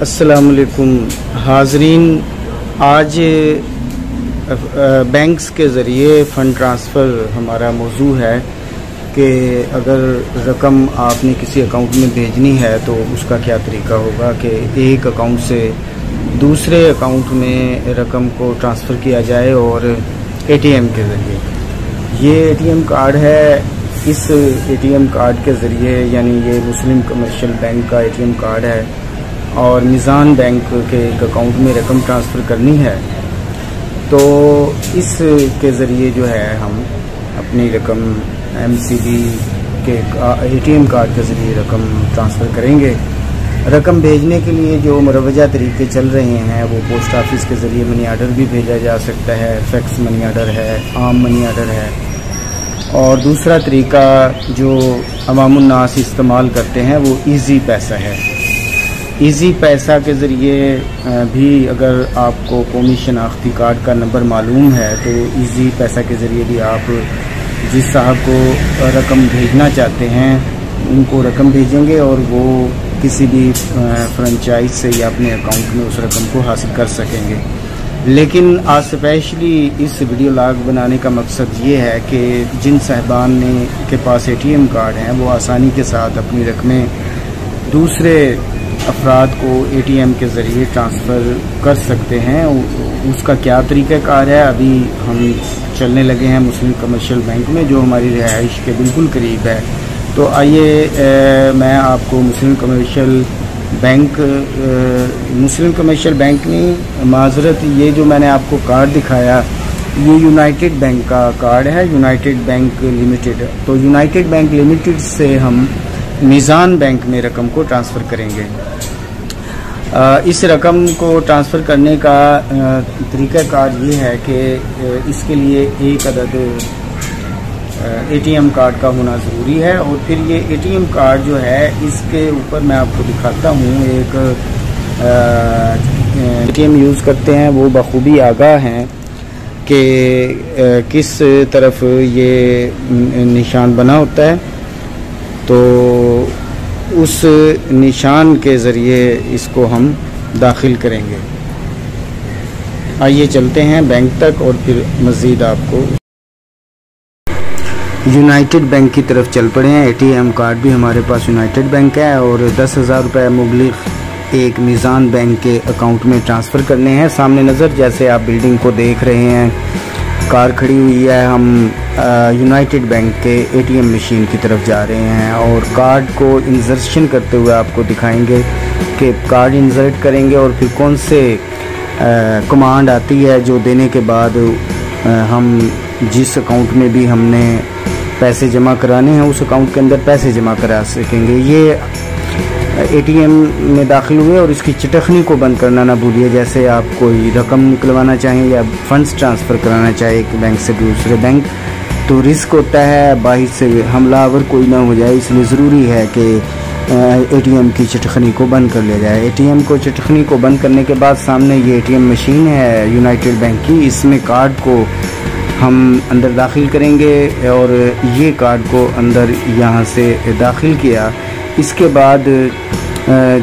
अस्सलामुअलैकुम हाज़रीन, आज बैंक्स के ज़रिए फ़ंड ट्रांसफ़र हमारा मौजू है कि अगर रकम आपने किसी अकाउंट में भेजनी है तो उसका क्या तरीका होगा कि एक अकाउंट से दूसरे अकाउंट में रकम को ट्रांसफ़र किया जाए और एटीएम के ज़रिए। ये एटीएम कार्ड है। इस एटीएम कार्ड के ज़रिए, यानी ये मुस्लिम कमर्शियल बैंक का एटीएम कार्ड है और मिज़ान बैंक के एक अकाउंट में रकम ट्रांसफ़र करनी है, तो इस के ज़रिए जो है हम अपनी रकम एमसीबी के एटीएम कार्ड के ज़रिए रकम ट्रांसफ़र करेंगे। रकम भेजने के लिए जो मुरवजा तरीके चल रहे हैं वो पोस्ट ऑफिस के ज़रिए मनी आर्डर भी भेजा जा सकता है, फैक्स मनी आर्डर है, आम मनी आर्डर है, और दूसरा तरीका जो अवामुन्नास इस्तेमाल करते हैं वो ईज़ी पैसा है। ईज़ी पैसा के ज़रिए भी अगर आपको कौमी शनाख्ती कार्ड का नंबर मालूम है तो ईज़ी पैसा के ज़रिए भी आप जिस साहब को रकम भेजना चाहते हैं उनको रकम भेजेंगे और वो किसी भी फ्रेंचाइज से या अपने अकाउंट में उस रकम को हासिल कर सकेंगे। लेकिन आज स्पेशली इस वीडियो लॉग बनाने का मकसद ये है कि जिन साहबान ने के पास एटीएम कार्ड हैं वो आसानी के साथ अपनी रकमें दूसरे अफराद को एटीएम के ज़रिए ट्रांसफ़र कर सकते हैं। उसका क्या तरीक़ाकार है, अभी हम चलने लगे हैं मुस्लिम कमर्शियल बैंक में जो हमारी रिहाइश के बिल्कुल करीब है। तो आइए मैं आपको मुस्लिम कमर्शियल बैंक नहीं, माजरत, ये जो मैंने आपको कार्ड दिखाया ये यूनाइटेड बैंक का कार्ड है, यूनाइटेड बैंक लिमिटेड। तो यूनाइटेड बैंक लिमिटेड से हम मिज़ान बैंक में रकम को ट्रांसफ़र करेंगे। इस रकम को ट्रांसफ़र करने का तरीक़ाकार ये है कि इसके लिए एक अदद एटीएम कार्ड का होना ज़रूरी है, और फिर ये एटीएम कार्ड जो है इसके ऊपर मैं आपको दिखाता हूँ। एक एटीएम यूज़ करते हैं वो बखूबी आगाह हैं कि किस तरफ ये निशान बना होता है, तो उस निशान के ज़रिए इसको हम दाखिल करेंगे। आइए चलते हैं बैंक तक और फिर मज़ीद आपको यूनाइटेड बैंक की तरफ चल पड़े हैं। एटीएम कार्ड भी हमारे पास यूनाइटेड बैंक है और 10,000 रुपये मुबलिग एक मिज़ान बैंक के अकाउंट में ट्रांसफ़र करने हैं। सामने नज़र जैसे आप बिल्डिंग को देख रहे हैं, कार खड़ी हुई है, हम यूनाइटेड बैंक के एटीएम मशीन की तरफ जा रहे हैं और कार्ड को इंसर्शन करते हुए आपको दिखाएंगे कि कार्ड इंसर्ट करेंगे और फिर कौन से कमांड आती है जो देने के बाद हम जिस अकाउंट में भी हमने पैसे जमा कराने हैं उस अकाउंट के अंदर पैसे जमा करा सकेंगे। ये एटीएम में दाखिल हुए और इसकी चटखनी को बंद करना ना भूलिए। जैसे आप कोई रकम निकलवाना चाहें या फंड्स ट्रांसफ़र कराना चाहें एक बैंक से दूसरे बैंक, तो रिस्क होता है बाहर से हमलावर कोई ना हो जाए, इसलिए ज़रूरी है कि एटीएम की चटखनी को बंद कर लिया जाए। एटीएम को चटखनी को बंद करने के बाद सामने ये एटीएम मशीन है यूनाइटेड बैंक की, इसमें कार्ड को हम अंदर दाखिल करेंगे और ये कार्ड को अंदर यहाँ से दाखिल किया। इसके बाद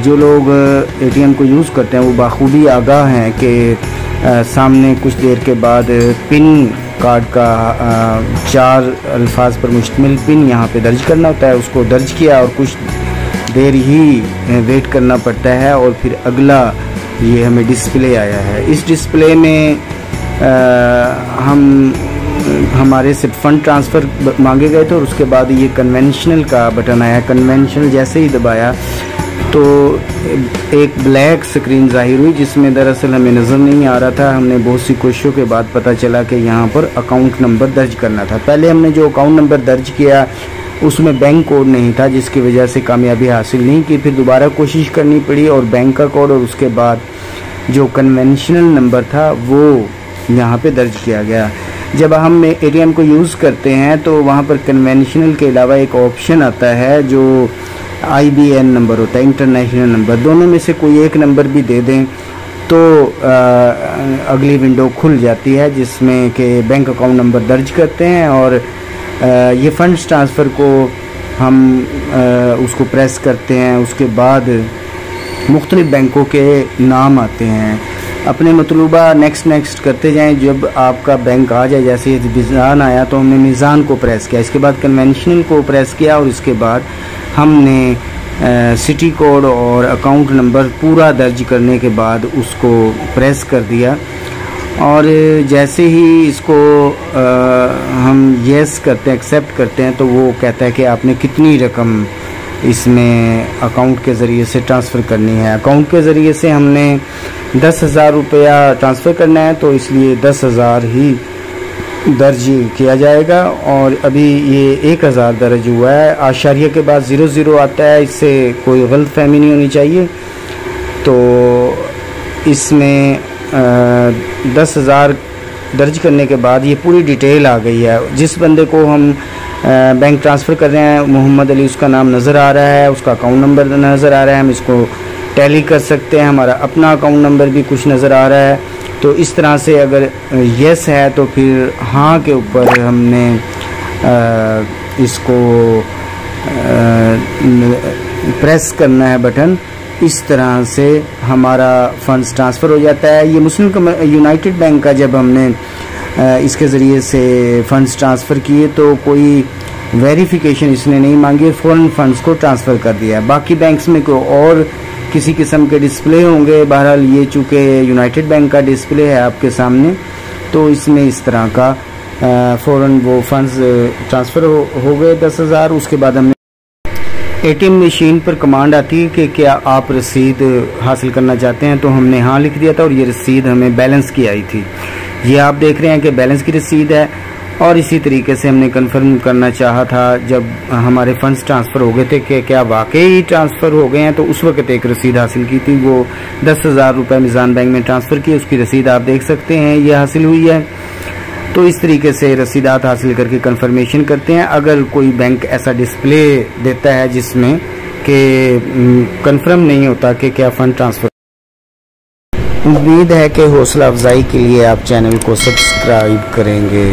जो लोग एटीएम को यूज़ करते हैं वो बाखूबी आगाह हैं कि सामने कुछ देर के बाद पिन कार्ड का 4 अल्फाज पर मुश्तमिल पिन यहाँ पे दर्ज करना होता है। उसको दर्ज किया और कुछ देर ही वेट करना पड़ता है और फिर अगला ये हमें डिस्प्ले आया है। इस डिस्प्ले में हमारे से फ़ंड ट्रांसफ़र मांगे गए थे और उसके बाद ये कन्वेंशनल का बटन आया। कन्वेंशनल जैसे ही दबाया तो एक ब्लैक स्क्रीन ज़ाहिर हुई जिसमें दरअसल हमें नज़र नहीं आ रहा था। हमने बहुत सी कोशिशों के बाद पता चला कि यहाँ पर अकाउंट नंबर दर्ज करना था। पहले हमने जो अकाउंट नंबर दर्ज किया उसमें बैंक कोड नहीं था जिसकी वजह से कामयाबी हासिल नहीं की। फिर दोबारा कोशिश करनी पड़ी और बैंक का कोड और उसके बाद जो कन्वेंशनल नंबर था वो यहाँ पे दर्ज किया गया। जब हम एटीएम को यूज़ करते हैं तो वहाँ पर कन्वेंशनल के अलावा एक ऑप्शन आता है जो IBN नंबर होता है, इंटरनेशनल नंबर। दोनों में से कोई एक नंबर भी दे दें तो अगली विंडो खुल जाती है जिसमें कि बैंक अकाउंट नंबर दर्ज करते हैं और ये फंड्स ट्रांसफ़र को हम उसको प्रेस करते हैं। उसके बाद मुख्तलिफ बैंकों के नाम आते हैं। अपने मतलूबा नेक्स्ट करते जाएं। जब आपका बैंक आ जाए, जैसे मीज़ान आया तो हमने मीज़ान को प्रेस किया, इसके बाद कन्वेंशनल को प्रेस किया और इसके बाद हमने सिटी कोड और अकाउंट नंबर पूरा दर्ज करने के बाद उसको प्रेस कर दिया। और जैसे ही इसको हम येस करते हैं, एक्सेप्ट करते हैं, तो वो कहता है कि आपने कितनी रकम इसमें अकाउंट के ज़रिए से ट्रांसफ़र करनी है। अकाउंट के ज़रिए से हमने 10,000 रुपया ट्रांसफ़र करना है, तो इसलिए 10,000 ही दर्ज किया जाएगा। और अभी ये 1,000 दर्ज हुआ है। आशारिया के बाद 00 आता है, इससे कोई गलतफहमी नहीं होनी चाहिए। तो इसमें 10,000 दर्ज करने के बाद ये पूरी डिटेल आ गई है। जिस बंदे को हम बैंक ट्रांसफ़र कर रहे हैं, मोहम्मद अली उसका नाम नज़र आ रहा है, उसका अकाउंट नंबर नज़र आ रहा है, हम इसको टैली कर सकते हैं। हमारा अपना अकाउंट नंबर भी कुछ नज़र आ रहा है। तो इस तरह से अगर येस है तो फिर हाँ के ऊपर हमने इसको प्रेस करना है बटन। इस तरह से हमारा फ़ंड्स ट्रांसफ़र हो जाता है। ये मुस्लिम यूनाइटेड बैंक का जब हमने इसके ज़रिए से फ़ंड्स ट्रांसफ़र किए तो कोई वेरिफिकेशन इसने नहीं मांगी, फ़ौरन फ़ंड्स को ट्रांसफ़र कर दिया। बाकी बैंक्स में कोई और किसी किस्म के डिस्प्ले होंगे। बहरहाल ये चूँकि यूनाइटेड बैंक का डिस्प्ले है आपके सामने, तो इसमें इस तरह का फ़ौरन वो फ़ंड्स ट्रांसफ़र हो गए 10,000। उसके बाद हमने ATM मशीन पर कमांड आती है कि क्या आप रसीद हासिल करना चाहते हैं, तो हमने हाँ लिख दिया था और ये रसीद हमें बैलेंस की आई थी। ये आप देख रहे हैं कि बैलेंस की रसीद है। और इसी तरीके से हमने कंफर्म करना चाहा था जब हमारे फंड्स ट्रांसफ़र हो गए थे कि क्या वाकई ट्रांसफ़र हो गए हैं, तो उस वक्त एक रसीद हासिल की थी। वो 10,000 रुपये मीज़ान बैंक में ट्रांसफ़र की, उसकी रसीद आप देख सकते हैं, ये हासिल हुई है। तो इस तरीके से रसीदात हासिल करके कंफर्मेशन करते हैं। अगर कोई बैंक ऐसा डिस्प्ले देता है जिसमें कि कंफर्म नहीं होता कि क्या फ़ंड ट्रांसफ़र, उम्मीद है कि हौसला अफजाई के लिए आप चैनल को सब्सक्राइब करेंगे।